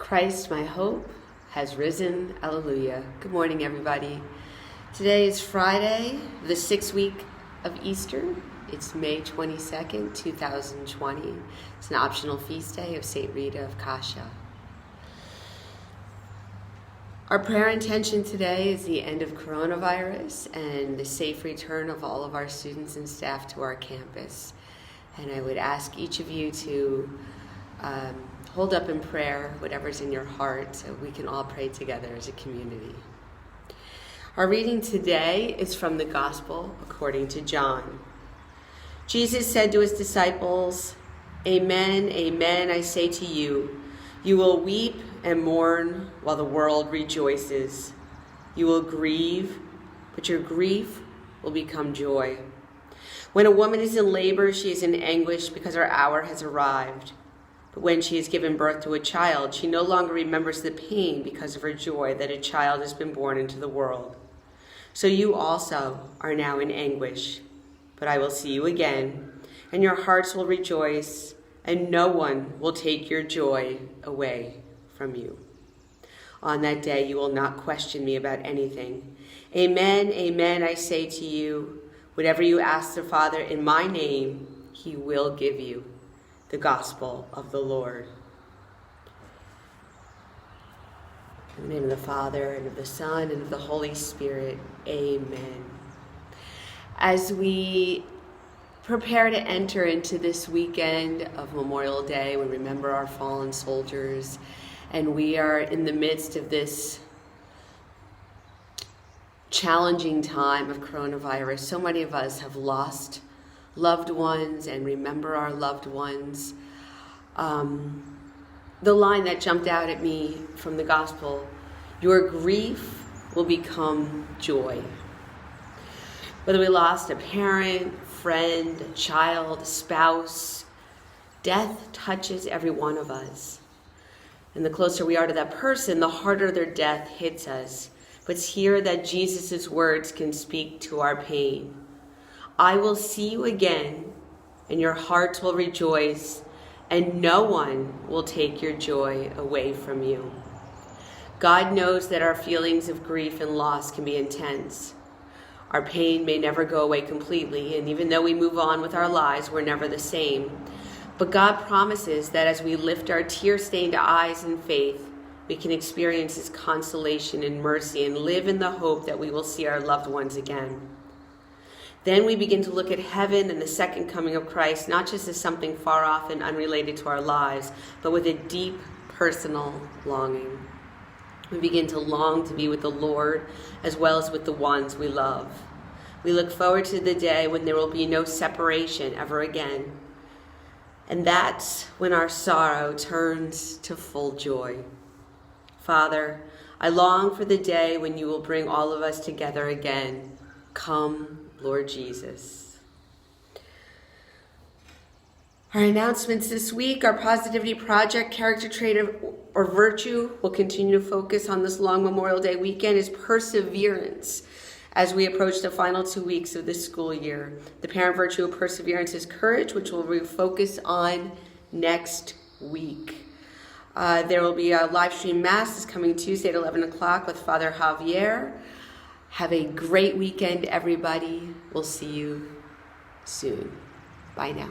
Christ, my hope, has risen. Alleluia. Good morning, everybody. Today is Friday, the 6th week of Easter. It's May 22nd, 2020. It's an optional feast day of St. Rita of Cascia. Our prayer intention today is the end of coronavirus and the safe return of all of our students and staff to our campus. And I would ask each of you to hold up in prayer whatever's in your heart so we can all pray together as a community. Our reading today is from the Gospel according to John. Jesus said to his disciples, "Amen, amen, I say to you, you will weep and mourn while the world rejoices. You will grieve, but your grief will become joy. When a woman is in labor, she is in anguish because her hour has arrived. But when she has given birth to a child, she no longer remembers the pain because of her joy that a child has been born into the world. So you also are now in anguish, but I will see you again, and your hearts will rejoice, and no one will take your joy away from you. On that day you will not question me about anything. Amen, amen, I say to you, whatever you ask the Father in my name, he will give you." The Gospel of the Lord. In the name of the Father, and of the Son, and of the Holy Spirit, amen. As we prepare to enter into this weekend of Memorial Day, we remember our fallen soldiers, and we are in the midst of this challenging time of coronavirus. So many of us have lost loved ones and remember our loved ones. The line that jumped out at me from the Gospel, your grief will become joy. Whether we lost a parent, friend, child, spouse, death touches every one of us. And the closer we are to that person, the harder their death hits us. But it's here that Jesus' words can speak to our pain. I will see you again, and your hearts will rejoice, and no one will take your joy away from you. God knows that our feelings of grief and loss can be intense. Our pain may never go away completely, and even though we move on with our lives, we're never the same. But God promises that as we lift our tear-stained eyes in faith, we can experience his consolation and mercy and live in the hope that we will see our loved ones again. Then we begin to look at heaven and the second coming of Christ, not just as something far off and unrelated to our lives, but with a deep personal longing. We begin to long to be with the Lord as well as with the ones we love. We look forward to the day when there will be no separation ever again. And that's when our sorrow turns to full joy. Father, I long for the day when you will bring all of us together again. Come, Lord Jesus. Our announcements this week, our Positivity Project character trait or virtue will continue to focus on this long Memorial Day weekend is perseverance as we approach the final 2 weeks of this school year. The parent virtue of perseverance is courage, which we'll refocus on next week. There will be a live stream mass this coming Tuesday at 11 o'clock with Father Javier. Have a great weekend, everybody. We'll see you soon. Bye now.